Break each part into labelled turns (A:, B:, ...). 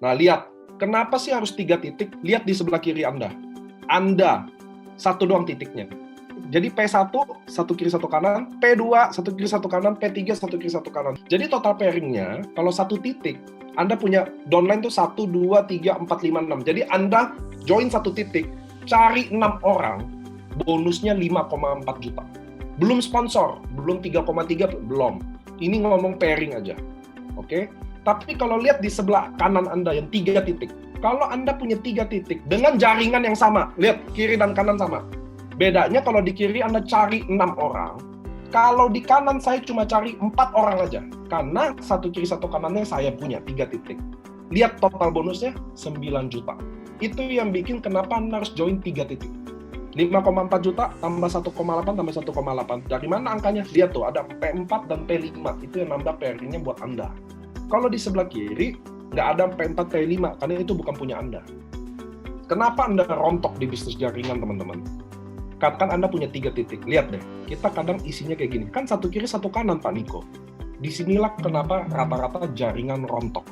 A: Nah, lihat. Kenapa sih harus 3 titik? Lihat di sebelah kiri Anda. Anda, satu doang titiknya. Jadi P1, satu kiri satu kanan, P2, satu kiri satu kanan, P3, satu kiri satu kanan. Jadi total pairingnya, kalau satu titik, Anda punya downline tuh 1, 2, 3, 4, 5, 6. Jadi Anda join satu titik, cari 6 orang, bonusnya 5,4 juta. Belum sponsor, belum 3,3, belum. Ini ngomong pairing aja. Oke? Tapi kalau lihat di sebelah kanan Anda yang 3 titik, kalau Anda punya 3 titik dengan jaringan yang sama, lihat kiri dan kanan sama. Bedanya kalau di kiri Anda cari 6 orang, kalau di kanan saya cuma cari 4 orang aja. Karena satu kiri satu kanannya saya punya 3 titik. Lihat total bonusnya 9 juta. Itu yang bikin kenapa Anda harus join 3 titik. 5,4 juta tambah 1,8 tambah 1,8. Dari mana angkanya? Lihat tuh, ada P4 dan P5. Itu yang nambah pairingnya buat Anda. Kalau di sebelah kiri, nggak ada P4, P5, karena itu bukan punya Anda. Kenapa Anda rontok di bisnis jaringan, teman-teman? Katakan Anda punya 3 titik. Lihat deh, kita kadang isinya kayak gini. Kan satu kiri, satu kanan, Pak Niko. Disinilah kenapa rata-rata jaringan rontok.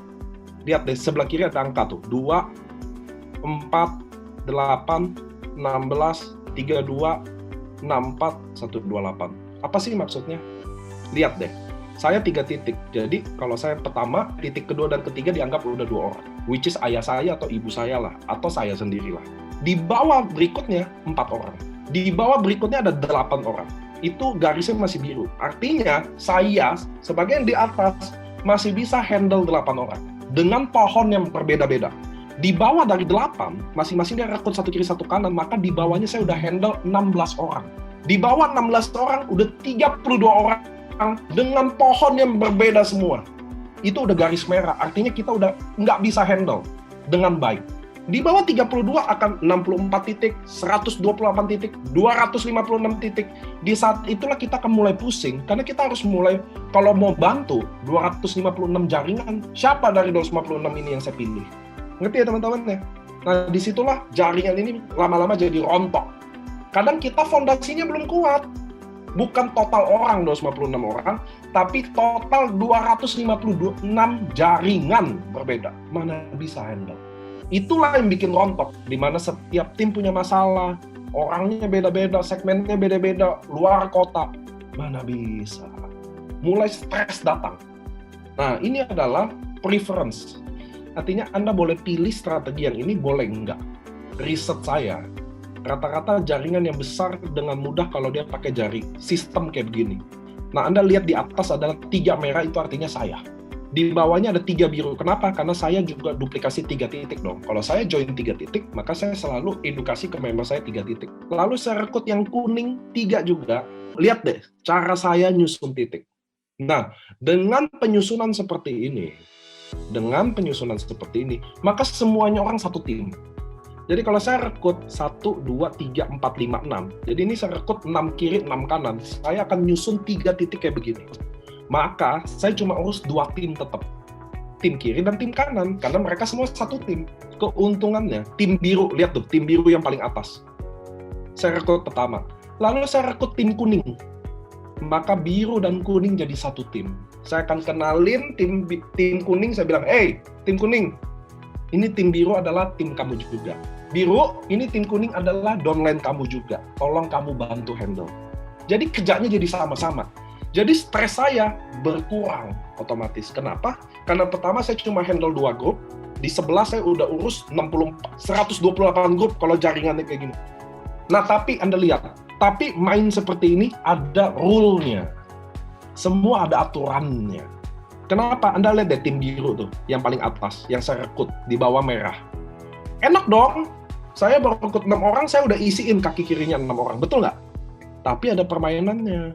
A: Lihat deh, sebelah kiri ada angka tuh. 2, 4, 8, 16, 32, 64, 128. Apa sih maksudnya? Lihat deh. Saya 3 titik, jadi kalau saya pertama, titik kedua dan ketiga dianggap udah 2 orang, which is ayah saya atau ibu saya lah, atau saya sendirilah. Di bawah berikutnya 4 orang, di bawah berikutnya ada 8 orang. Itu garisnya masih biru, artinya saya sebagai yang di atas masih bisa handle 8 orang, dengan pohon yang berbeda-beda. Di bawah dari 8, masing-masing dia rekrut satu kiri satu kanan, maka di bawahnya saya udah handle 16 orang. Di bawah 16 orang, udah 32 orang, dengan pohon yang berbeda semua. Itu udah garis merah, artinya kita udah nggak bisa handle dengan baik. Di bawah 32 akan 64 titik, 128 titik, 256 titik. Di saat itulah kita akan mulai pusing, karena kita harus mulai, kalau mau bantu 256 jaringan, siapa dari 256 ini yang saya pilih? Ngerti ya teman-teman ya? Nah, disitulah jaringan ini lama-lama jadi rontok. Kadang kita fondasinya belum kuat. Bukan total orang 256 orang, tapi total 256 jaringan berbeda. Mana bisa handle? Itulah yang bikin rontok, di mana setiap tim punya masalah, orangnya beda-beda, segmennya beda-beda, luar kota. Mana bisa? Mulai stres datang. Nah, ini adalah preference. Artinya Anda boleh pilih strategi yang ini, boleh enggak. Riset saya, rata-rata jaringan yang besar dengan mudah kalau dia pakai jaring sistem kayak begini. Nah, Anda lihat di atas adalah 3 merah, itu artinya saya. Di bawahnya ada 3 biru. Kenapa? Karena saya juga duplikasi 3 titik dong. Kalau saya join 3 titik, maka saya selalu edukasi ke member saya 3 titik. Lalu saya rekrut yang kuning 3 juga. Lihat deh, cara saya nyusun titik. Nah, dengan penyusunan seperti ini, maka semuanya orang satu tim. Jadi kalau saya rekrut 1, 2, 3, 4, 5, 6. Jadi ini saya rekrut 6 kiri, 6 kanan. Saya akan nyusun 3 titik kayak begini. Maka saya cuma urus 2 tim tetap. Tim kiri dan tim kanan. Karena mereka semua satu tim. Keuntungannya, tim biru. Lihat tuh, tim biru yang paling atas. Saya rekrut pertama. Lalu saya rekrut tim kuning. Maka biru dan kuning jadi satu tim. Saya akan kenalin tim kuning. Saya bilang, hey, tim kuning. Ini tim biru adalah tim kamu juga. Biru, ini tim kuning adalah downline kamu juga. Tolong kamu bantu handle. Jadi kerjanya jadi sama-sama. Jadi stres saya berkurang otomatis. Kenapa? Karena pertama saya cuma handle 2 grup. Di sebelah saya udah urus 128 grup kalau jaringannya kayak gini. Nah, tapi Anda lihat. Tapi main seperti ini ada rule-nya. Semua ada aturannya. Kenapa? Anda lihat deh tim biru tuh, yang paling atas, yang saya rekrut, di bawah merah. Enak dong, saya baru rekrut 6 orang, saya udah isiin kaki kirinya 6 orang, betul nggak? Tapi ada permainannya.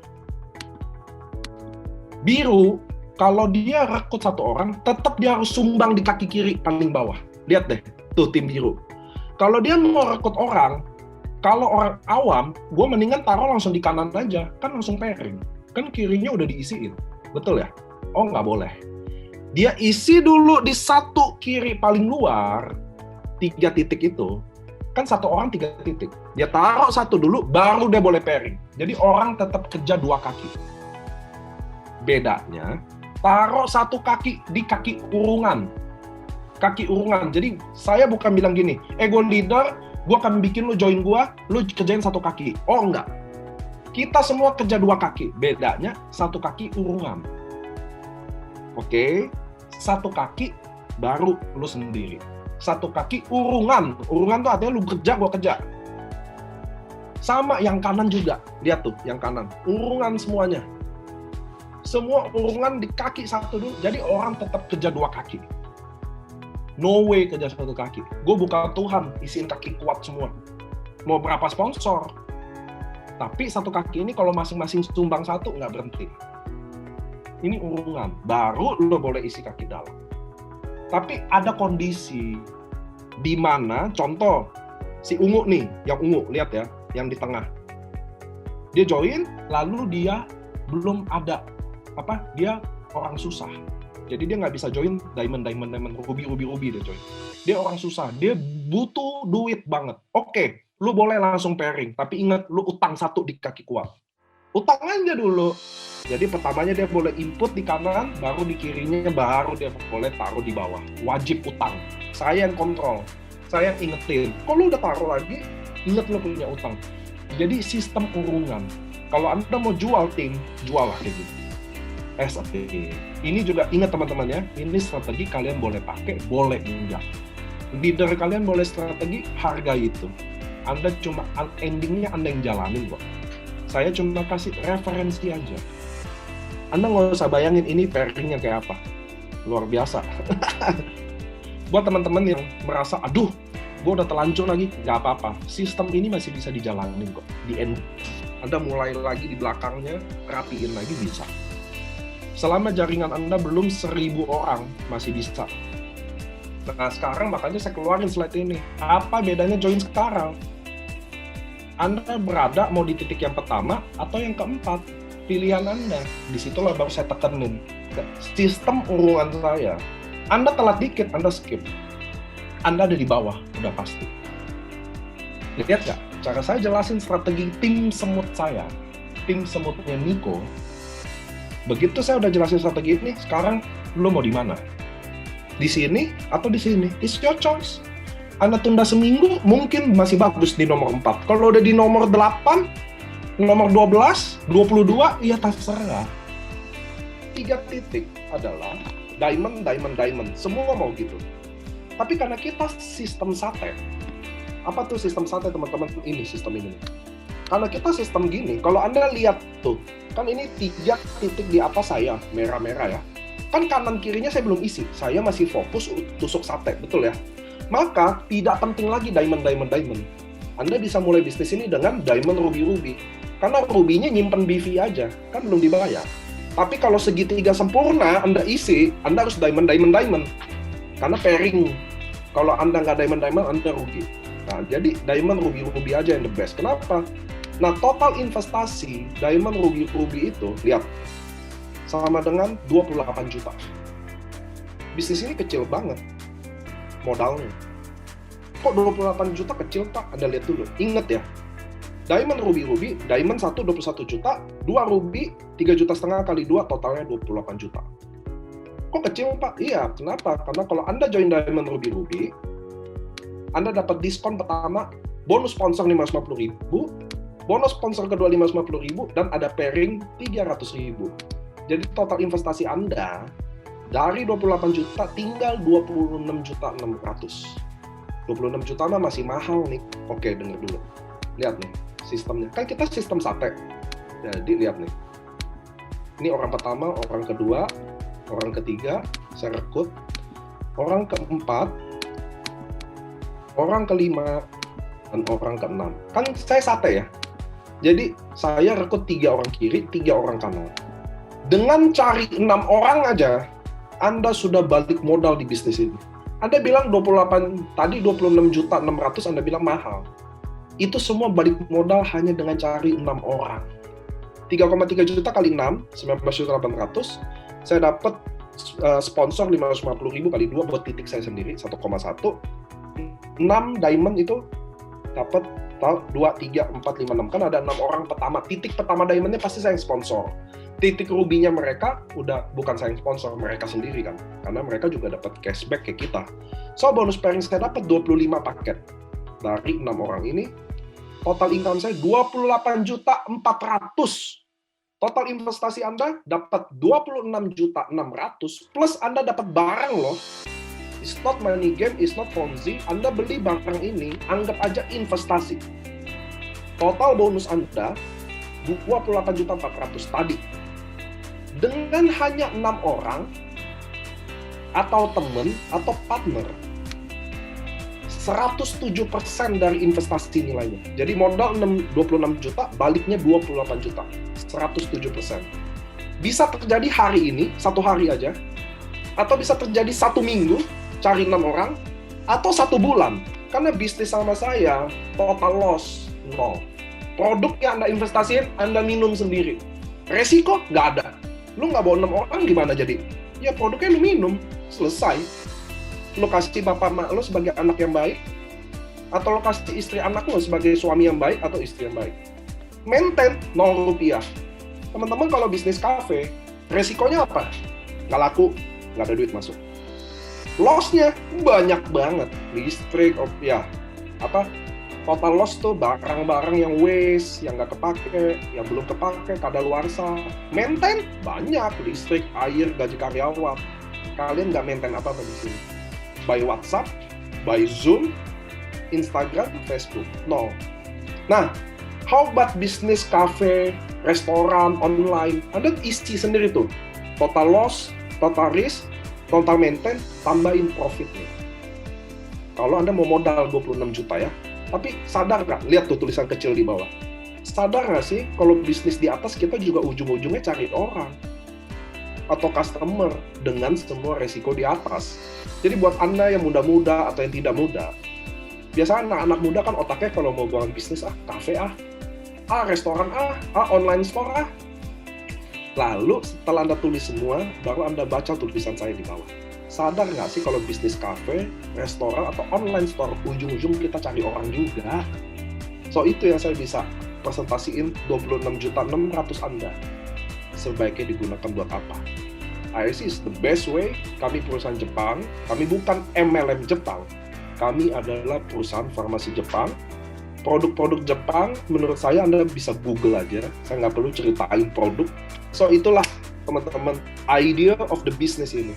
A: Biru, kalau dia rekrut 1 orang, tetap dia harus sumbang di kaki kiri paling bawah. Lihat deh, tuh tim biru. Kalau dia mau rekrut orang, kalau orang awam, gue mendingan taruh langsung di kanan aja, kan langsung pairing. Kan kirinya udah diisiin, betul ya? Oh, nggak boleh. Dia isi dulu di 1 kiri paling luar, 3 titik itu, kan 1 orang 3 titik. Dia taruh 1 dulu, baru dia boleh pairing. Jadi orang tetap kerja 2 kaki. Bedanya, taruh 1 kaki di kaki kurungan. kaki urungan. Jadi saya bukan bilang gini, gue leader, gue akan bikin lu join gue, lu kerjain satu kaki. Oh enggak, kita semua kerja dua kaki. Bedanya satu kaki urungan. Oke, satu kaki baru lu sendiri. Satu kaki urungan. Urungan tuh artinya lu kerja, gue kerja. Sama yang kanan juga. Lihat tuh, yang kanan. Urungan semuanya. Semua urungan di kaki satu dulu. Jadi orang tetap kerja dua kaki. No way kerja satu kaki. Gue bukan Tuhan, isiin kaki kuat semua. Mau berapa sponsor? Tapi satu kaki ini kalau masing-masing sumbang satu, nggak berhenti. Ini urungan. Baru lo boleh isi kaki dalam. Tapi ada kondisi di mana, contoh, si ungu nih, yang ungu, lihat ya, yang di tengah. Dia join, lalu dia belum ada, dia orang susah. Jadi dia nggak bisa join diamond, ruby dia join. Dia orang susah, dia butuh duit banget. Oke, lu boleh langsung pairing, tapi ingat, lu utang satu di kaki kuat. Utang aja dulu. Jadi pertamanya dia boleh input di kanan, baru di kirinya baru dia boleh taruh di bawah. Wajib utang. Saya yang kontrol, saya yang ingetin. Kalau udah taruh lagi, inget lo punya utang. Jadi sistem urungan. Kalau Anda mau jual tim, jual lah kayak gitu. SAP. Ini juga ingat teman-teman ya, ini strategi kalian boleh pakai, boleh enggak. Leader kalian boleh strategi, harga itu. Anda cuma endingnya Anda yang jalanin kok. Saya cuma kasih referensi aja. Anda nggak usah bayangin ini pairingnya kayak apa. Luar biasa. Buat teman-teman yang merasa, aduh, gue udah terlanjur lagi, nggak apa-apa. Sistem ini masih bisa dijalanin kok. Di end. Anda mulai lagi di belakangnya, rapiin lagi bisa. Selama jaringan Anda belum 1.000 orang, masih bisa. Nah sekarang makanya saya keluarin slide ini. Apa bedanya join sekarang? Anda berada mau di titik yang pertama atau yang keempat, pilihan Anda. Disitulah baru saya tekenin. Sistem urungan saya. Anda telat dikit, Anda skip. Anda ada di bawah, udah pasti. Lihat nggak? Cara saya jelasin strategi tim semut saya. Tim semutnya Nico. Begitu saya udah jelasin strategi ini, sekarang lo mau di mana? Di sini atau di sini? It's your choice. Anda tunda seminggu, mungkin masih bagus di nomor 4. Kalau udah di nomor 8, nomor 12, 22, ya terserah. 3 titik adalah diamond. Semua mau gitu. Tapi karena kita sistem sate, apa tuh sistem sate teman-teman? Ini sistem ini. Karena kita sistem gini, kalau Anda lihat tuh, kan ini 3 titik di atas saya, merah-merah ya. Kan kanan kirinya saya belum isi, saya masih fokus tusuk sate, betul ya? Maka tidak penting lagi diamond. Anda bisa mulai bisnis ini dengan diamond, ruby. Karena rubinya nyimpen BV aja, kan belum dibayar. Tapi kalau segitiga sempurna Anda isi, Anda harus diamond. Karena pairing. Kalau Anda nggak diamond, Anda rugi. Nah, jadi diamond, ruby aja yang the best. Kenapa? Nah, total investasi diamond, ruby itu, lihat, sama dengan 28 juta. Bisnis ini kecil banget modalnya. Kok 28 juta kecil, Pak? Anda lihat dulu. Ingat ya, diamond, ruby, diamond 1 21 juta, 2 ruby 3,5 juta kali 2 totalnya 28 juta. Kok kecil, Pak? Iya, kenapa? Karena kalau Anda join diamond, ruby, Anda dapat diskon pertama, bonus sponsor 550.000, bonus sponsor kedua 550.000, dan ada pairing 300.000. Jadi total investasi Anda dari 28 juta tinggal 26.600.000. 26 juta mah masih mahal nih. Oke, dengar dulu. Lihat nih sistemnya. Kan kita sistem sate. Jadi lihat nih. Ini orang pertama, orang kedua, orang ketiga, saya rekrut. Orang keempat, orang kelima, dan orang keenam. Kan saya sate ya. Jadi saya rekrut 3 orang kiri, 3 orang kanan. Dengan cari 6 orang aja, Anda sudah balik modal di bisnis ini. Anda bilang 28, tadi 26.600.000 Anda bilang mahal. Itu semua balik modal hanya dengan cari 6 orang. 3,3 juta kali 6, 19.800. Saya dapat sponsor 550.000 kali 2 buat titik saya sendiri, 1,1. 6 diamond itu dapat 2, 3, 4, 5, 6. Kan ada 6 orang pertama. Titik pertama diamondnya pasti saya yang sponsor. titik rubinya mereka udah bukan saya yang sponsor, mereka sendiri kan. Karena mereka juga dapat cashback ke kita. So, bonus pairing saya dapat 25 paket. Dari 6 orang ini, total income saya 28.400.000. Total investasi Anda dapat 26.600.000 plus Anda dapat barang loh. It's not money game, it's not Ponzi. Anda beli barang ini, anggap aja investasi. Total bonus Anda 28.400.000 tadi. Dengan hanya 6 orang atau teman atau partner, 107% dari investasi nilainya. Jadi modal 26 juta, baliknya 28 juta. 107%. Bisa terjadi hari ini, 1 hari aja, atau bisa terjadi 1 minggu, cari 6 orang, atau 1 bulan. Karena bisnis sama saya, total loss, 0. Produk yang Anda investasiin, Anda minum sendiri. Resiko, nggak ada. Lu nggak bawa 6 orang, gimana jadi? Ya produknya lu minum, selesai. Lu kasih bapak mak lu sebagai anak yang baik, atau lu kasih istri anak lu sebagai suami yang baik atau istri yang baik. Maintain 0 rupiah. Teman-teman kalau bisnis kafe, resikonya apa? Nggak laku, nggak ada duit masuk. Loss-nya banyak banget. Listrik, total loss tuh barang-barang yang waste, yang nggak kepake, yang belum kepake, kadaluarsa. Maintain banyak, listrik, air, gaji karyawan. Kalian nggak maintain apa-apa di sini. By WhatsApp, by Zoom, Instagram, Facebook, no. Nah, how about bisnis cafe, restoran, online? Anda isi sendiri tuh. Total loss, total risk, total maintain, tambahin profitnya. Kalau Anda mau modal 26 juta ya, tapi sadar nggak? Lihat tuh tulisan kecil di bawah. Sadar nggak sih, kalau bisnis di atas kita juga ujung-ujungnya cari orang atau customer dengan semua resiko di atas. Jadi buat Anda yang muda-muda atau yang tidak muda, biasanya anak-anak muda kan otaknya kalau mau bangun bisnis, kafe restoran online store Lalu setelah Anda tulis semua, baru Anda baca tulisan saya di bawah. Sadar nggak sih kalau bisnis kafe, restoran, atau online store, ujung-ujung kita cari orang juga. So itu yang saya bisa presentasiin 26.600.000 Anda. Sebaiknya digunakan buat apa? ISC is the best way. Kami perusahaan Jepang, kami bukan MLM Jepang. Kami adalah perusahaan farmasi Jepang. Produk-produk Jepang, menurut saya Anda bisa Google aja. Saya nggak perlu ceritain produk. So itulah teman-teman, idea of the business ini.